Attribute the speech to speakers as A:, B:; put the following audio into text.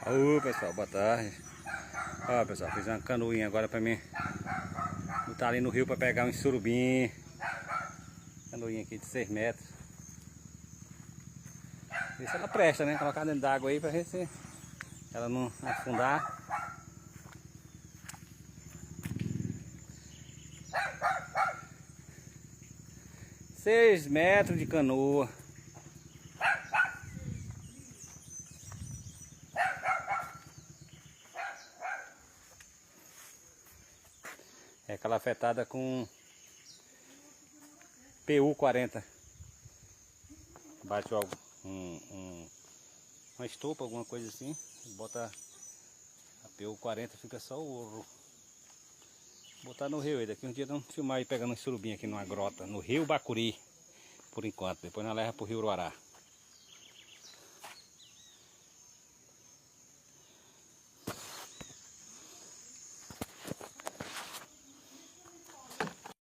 A: Ô pessoal, boa tarde. Ó pessoal, fiz uma canoinha agora pra mim botar ali no rio pra pegar um surubim. Canoinha aqui de 6 metros. Ver se ela presta, né? Colocar dentro d'água aí pra ver se ela não afundar. Seis metros de canoa. É calafetada com PU-40. Bate algo, uma estopa, alguma coisa assim. Bota a PU-40, fica só o ouro. Botar no rio aí. Daqui um dia vamos filmar aí pegando um surubim aqui numa grota. No rio Bacuri, por enquanto. Depois nós leva pro rio Uruará.